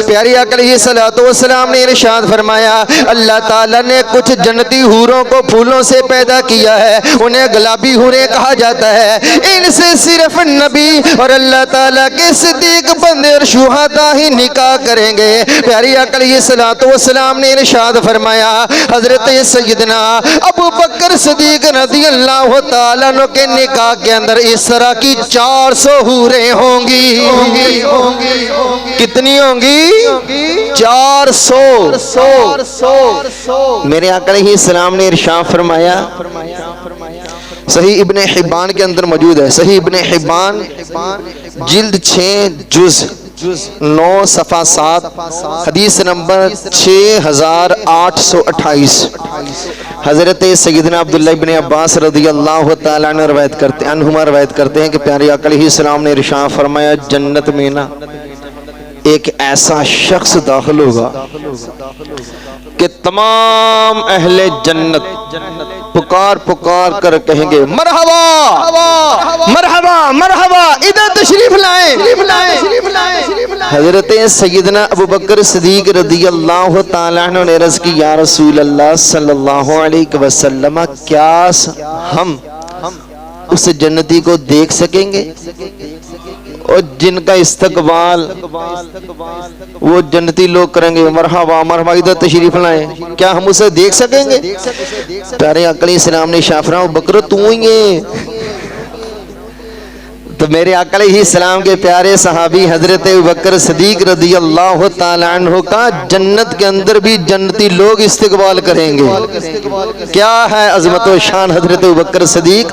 پیارے آقا علیہ السلام نے ارشاد فرمایا، اللہ تعالیٰ نے کچھ جنتی حوروں کو پھولوں سے پیدا کیا ہے، انہیں گلابی حوریں کہا جاتا ہے، ان سے صرف نبی اور اللہ تعالیٰ کے صدیق بندے اور شہداء ہی نکاح کریں گے۔ پیارے آقا علیہ السلام نے ارشاد فرمایا، حضرت سیدنا ابو بکر صدیق رضی اللہ تعالیٰ عنہ کے نکاح کے اندر اس طرح کی 400 حوریں ہوں گی۔ کتنی ہوں گی؟ 400۔ میرے آقا علیہ السلام نے ارشاد فرمایا، صحیح ابن حبان کے اندر موجود ہے، صحیح ابن حبان جلد 6 جز 9 صفحہ 7 حدیث نمبر 6828۔ حضرت سیدنا عبداللہ ابن عباس رضی اللہ تعالیٰ عنہ روایت کرتے ہیں کہ پیارے آقا علیہ السلام نے ارشاد فرمایا، جنت میں نا ایک ایسا شخص داخل ہوگا کہ تمام اہل جنت پکار پکار کر کہیں گے، مرحبا مرحبا مرحبا، ادھر تشریف لائیں۔ حضرت سیدنا ابو بکر صدیق رضی اللہ تعالیٰ عنہ نے عرض کی، یا رسول اللہ صلی اللہ علیہ وسلم کیا ہم اس جنتی کو دیکھ سکیں گے؟ اور جن کا استقبال وہ جنتی لوگ کریں گے، مرحبا مرحبا ادھر تشریف لائیں، کیا ہم اسے دیکھ سکیں گے؟ پیارے آقا علیہ السلام نے ارشاد فرمایا، بکر تو ہی ہے، تو میرے آقا علیہ السلام کے پیارے صحابی حضرت ابوبکر صدیق رضی اللہ تعالی عنہ کا جنت کے اندر بھی جنتی لوگ استقبال کریں گے. کیا ہے عظمت و شان حضرت ابوبکر صدیق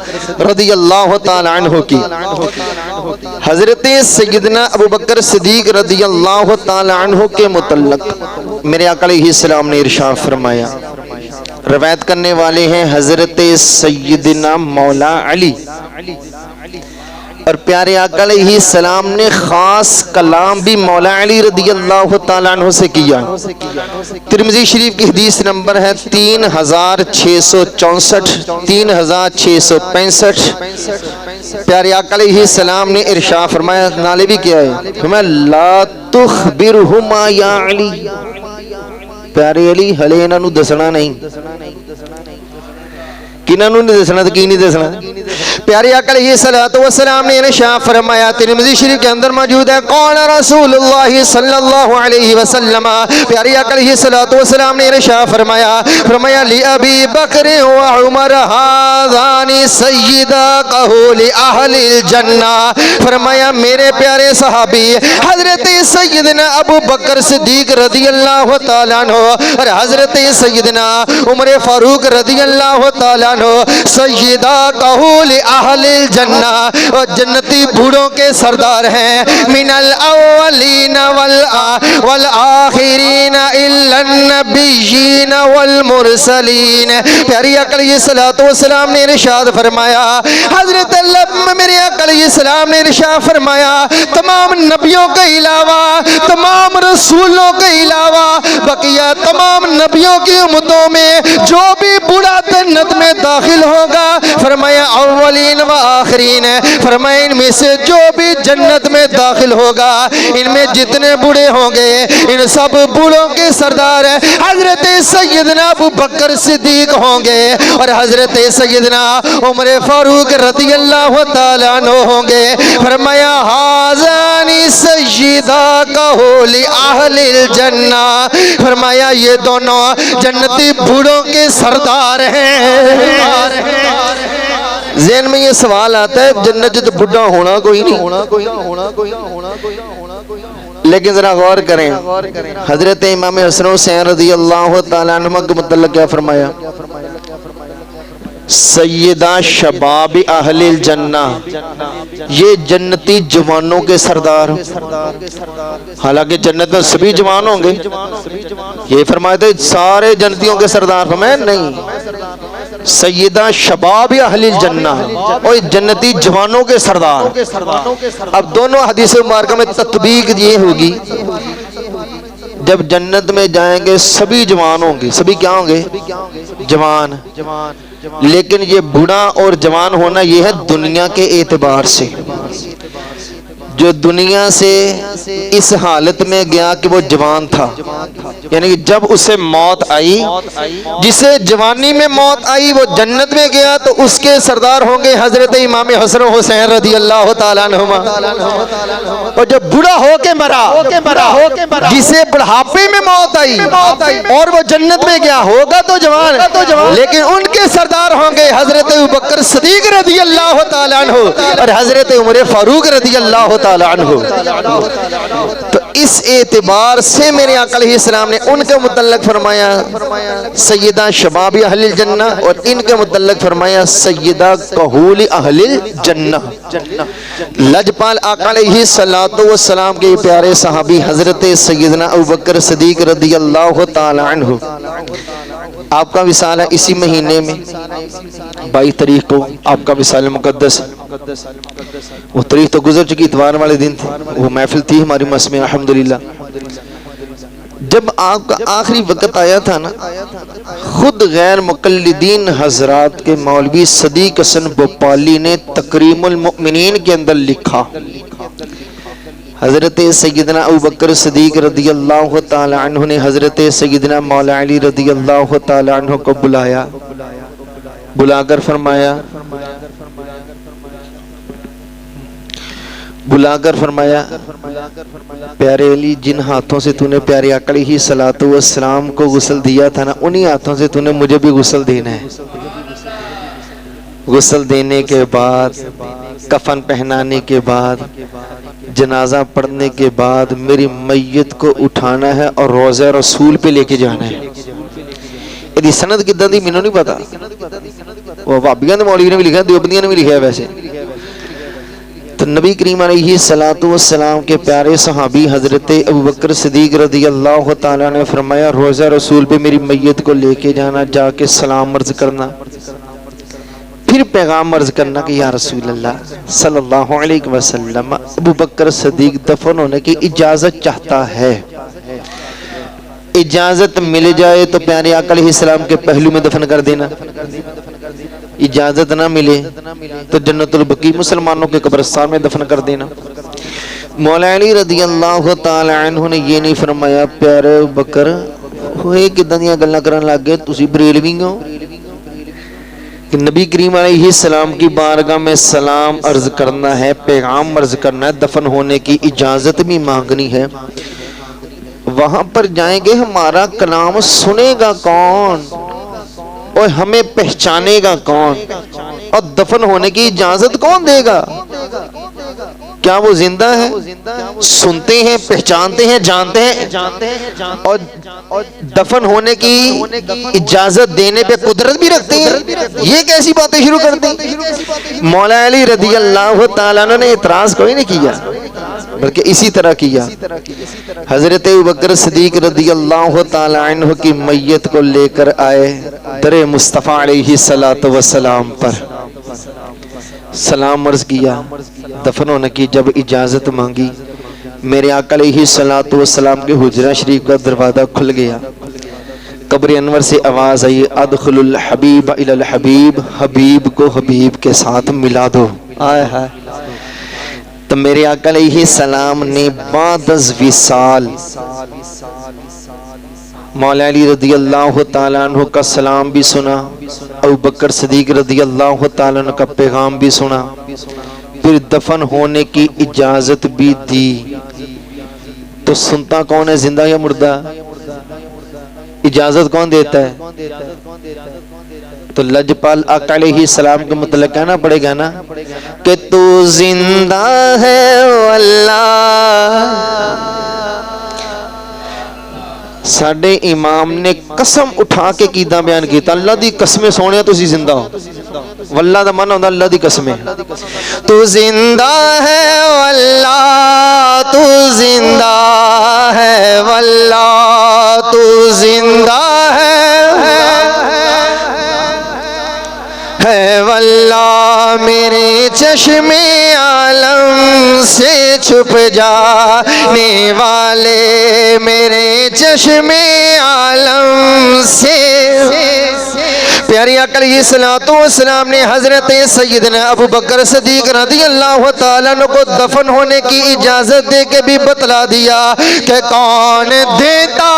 رضی اللہ تعالی عنہ کی. حضرت سیدنا ابوبکر صدیق رضی اللہ تعالی عنہ کے متعلق میرے آقا علیہ السلام نے ارشاد فرمایا. روایت کرنے والے ہیں حضرت سیدنا مولا علی، اور پیارے آقا علیہ السلام نے خاص کلام بھی مولا علی رضی اللہ تعالیٰ عنہ سے کیا. ترمذی شریف کی حدیث نمبر ہے 3664 3665. پیارے آقا علیہ السلام نے ارشاد فرمایا، نالے بھی کیا ہے، فرمایا لا تخبرہما یا علی، پیارے علی ہلے انہاں نو دسنا نہیں. کنہاں نو نہیں دسنا تو کی نہیں دسنا. پیارے آقا علیہ السلام نے ارشاد فرمایا، ترمذی شریف کے اندر موجود ہے، قال رسول اللہ صلی اللہ علیہ وسلم، پیارے آقا علیہ السلام نے ارشاد فرمایا لِأَبِي بَكْرٍ وَعُمَرَ هَذَانِ سَيِّدَاكَهُ لِأَهْلِ الْجَنَّةِ. فرمایا میرے پیارے صحابی حضرت سیدنا ابو بکر صدیق رضی اللہ تعالیٰ عنہ اور حضرت سیدنا عمر فاروق رضی اللہ تعالیٰ عنہ سیداکہو لِأَهْلِ الْجَنَّةِ، اور جنتی بوڑھوں کے سردار ہیں، من الاولین والآخرین الا النبیین والمرسلین. پیاری آقا علیہ السلام نے ارشاد فرمایا، حضرت میرے آقا علیہ السلام نے ارشاد فرمایا تمام نبیوں کے علاوہ، تمام رسولوں کے علاوہ بقیہ تمام نبیوں کی امتوں میں جو بھی بوڑھا جنت میں داخل ہوگا، فرمایا اولین و آخرین، فرمایا ان میں سے جو بھی جنت میں داخل ہوگا، ان میں جتنے بوڑھے ہوں گے ان سب بوڑھوں کے سردار حضرت سیدنا ابو بکر صدیق ہوں گے، اور حضرت سیدنا عمر فاروق رضی اللہ تعالیٰ عنہ ہوں گے. فرمایا ہازانی سیداکہو لِأَهْلِ الْجَنَّةِ، فرمایا یہ دونوں جنتی بوڑھوں کے سردار ہیں. ذہن میں یہ سوال آتا ہے جنت جو بڑھا ہونا کوئی نہیں، لیکن ذرا غور کریں حضرت امام حسن حسین رضی اللہ تعالیٰ عنہ کے متعلق کیا فرمایا، سیدہ شباب اہل الجنہ، یہ جنتی جوانوں کے سردار. حالانکہ جنت میں سبھی جوان ہوں گے، یہ فرمایا تھے سارے جنتیوں کے سردار، فرمایا نہیں، سیدہ شباب اہل الجنہ، اور جنتی جوانوں کے سردار. اب دونوں حدیث مبارکہ میں تطبیق یہ ہوگی، جب جنت میں جائیں گے سبھی جوان ہوں گے، سبھی کیا ہوں گے، جوان. لیکن یہ بوڑھا اور جوان ہونا یہ ہے دنیا کے اعتبار سے. جو دنیا سے اس حالت میں گیا کہ وہ جوان تھا، یعنی کہ جب اسے موت آئی، جسے جوانی میں موت آئی وہ جنت میں گیا، تو اس کے سردار ہوں گے حضرت امام حسن حسین رضی اللہ تعالیٰ عنہما. اور جب بوڑھا ہو کے مرا، جسے بڑھاپے میں موت آئی اور وہ جنت میں گیا، ہوگا تو جوان، لیکن ان کے سردار ہوں گے حضرت ابوبکر صدیق رضی اللہ تعالیٰ عنہ اور حضرت عمر فاروق رضی اللہ تعالیٰ عنہ. تو اس اعتبار سے میرے آقا علیہ السلام نے ان کے متعلق فرمایا سیدہ شباب اہل الجنہ، اور ان کے متعلق فرمایا سیدہ کہول اہل الجنہ. لجپال آقا علیہ السلام کے پیارے صحابی حضرت سیدنا ابوبکر صدیق رضی اللہ تعالی عنہ، آپ کا وصال ہے اسی مہینے میں 22 تاریخ کو آپ کا وصال مقدس. وہ تاریخ تو گزر چکی، اتوار والے دن تھے، وہ محفل تھی ہماری مس میں الحمدللہ. جب آپ کا آخری وقت آیا تھا نا، خود غیر مقلدین حضرات کے مولوی صدیق حسن بھوپالی نے تکریم المؤمنین کے اندر لکھا، حضرت سیدنا ابوبکر صدیق رضی اللہ تعالی عنہ نے حضرت سیدنا مولا علی رضی اللہ تعالی عنہ کو بلایا، بلا کر فرمایا پیارے علی، جن ہاتھوں سے تو نے پیارے آقا علیہ السلام کو غسل دیا تھا نا، انہی ہاتھوں سے تو نے مجھے بھی غسل دینا ہے. غسل دینے کے بعد کفن پہنانے کے بعد جنازہ پڑھنے کے بعد میری میت کو اٹھانا ہے اور روضہ رسول پہ لے کے جانا ہے. یہ سند کدھر دی مینوں نہیں پتا. وہ بھابیاں دے مولوی نے بھی لکھا, دیوبندیاں نے بھی لکھا ہے ویسے. تو نبی کریم علیہ الصلوۃ والسلام کے پیارے صحابی حضرت ابوبکر صدیق رضی اللہ تعالیٰ نے فرمایا روضہ رسول پہ میری میت کو لے کے جانا, جا کے سلام عرض کرنا, پھر پیغام عرض کرنا کہ یا رسول اللہ صلی اللہ علیہ وسلم ابوبکر صدیق دفن ہونے کی اجازت چاہتا ہے. اجازت مل جائے تو پیارے آقا علیہ السلام کے پہلو میں دفن کر دینا, اجازت نہ ملے تو جنت البقیع مسلمانوں کے قبرستان میں دفن کر دینا. مولا علی رضی اللہ تعالی عنہ نے یہ نہیں فرمایا پیارے ابوبکر ہوئے کدھر دیاں گلاں کرن لگ گئے, تسی بریلوی ہو. کہ نبی کریم علیہ السلام کی بارگاہ میں سلام عرض کرنا ہے, پیغام عرض کرنا ہے, دفن ہونے کی اجازت بھی مانگنی ہے. وہاں پر جائیں گے ہمارا کلام سنے گا کون اور ہمیں پہچانے گا کون, اور دفن ہونے کی اجازت کون دے گا؟ کیا وہ زندہ ہے؟ سنتے ہیں, پہچانتے ہیں, جانتے ہیں, اور دفن ہونے کی اجازت دینے پہ قدرت بھی رکھتے ہیں. یہ کیسی باتیں شروع کرتے ہیں؟ مولا علی رضی اللہ تعالیٰ نے اعتراض کوئی نہیں کیا بلکہ اسی طرح کیا. حضرت ابوبکر صدیق رضی اللہ تعالیٰ عنہ کی میت کو لے کر آئے, در مصطفیٰ علیہ السلام پر سلام عرض کیا, دفن ہونے کی جب اجازت مانگی, میرے آقا علیہ السلام کے حجرہ شریف کا دروازہ کھل گیا. قبر انور سے آواز آئی ادخل الحبیب الی الحبیب, حبیب کو حبیب کے ساتھ ملا دو. آئے ہائے. تو میرے آقا علیہ السلام نے بعد از وصال مولا علی رضی اللہ تعالیٰ عنہ کا سلام بھی سنا, ابوبکر صدیق رضی اللہ تعالیٰ عنہ کا پیغام بھی سنا, پھر دفن ہونے کی اجازت بھی دی. تو سنتا کون ہے, زندہ یا مردہ؟ اجازت کون دیتا ہے؟ تو لجپال آقا علیہ السلام کے متعلق کہنا پڑے گا نا کہ تو زندہ ہے واللہ. ساڑھے امام نے قسم اٹھا کے قیدہ بیان کیتا, اللہ دی قسمیں سونے تسی زندہ ہو. واللہ دا معنی ہوتا اللہ دی قسمیں. تو زندہ ہے واللہ, تو زندہ ہے واللہ, تو زندہ ہے واللہ. میرے چشم عالم سے چھپ جانے والے, میرے چشم عالم سے. پیاری آقا علیہ السلام نے حضرت سیدنا ابوبکر صدیق رضی اللہ تعالیٰ عنہ کو دفن ہونے کی اجازت دے کے بھی بتلا دیا کہ کون دیتا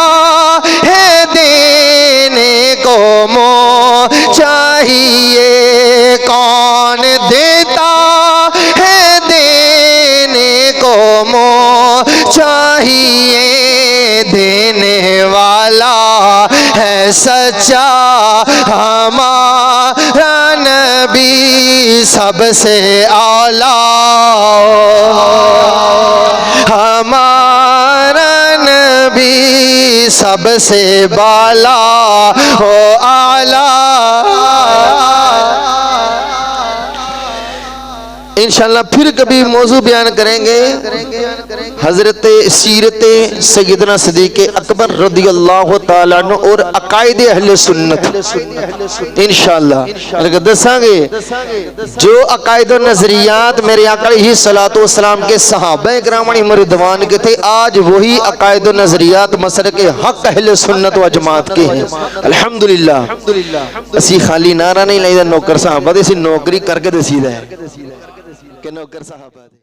ہے دینے کو منہ چاہیے, کون دیتا ہے دینے کو منہ چاہیے, دینے والا ہے سچا ہمارا نبی سب سے اعلیٰ, ہمارا نبی سب سے بالا ہو اعلیٰ. انشاءاللہ پھر کبھی موضوع بیان کریں گے حضرت سیرت سیدنا صدیق اکبر رضی اللہ تعالیٰ عنہ اور عقائد اہل سنت. انشاءاللہ اگر دساں گے جو عقائد و نظریات میرے آقا علیہ السلام کے صحابہ کرام علیہم رضوان کے تھے, آج وہی عقائد و نظریات مسلک حق اہل سنت و جماعت کے ہیں. الحمدللہ اسی خالی نعرہ نہیں لائے نوکر صحابہ, اسی نوکری کر کے دسی ہے کہ نوکر صحابہ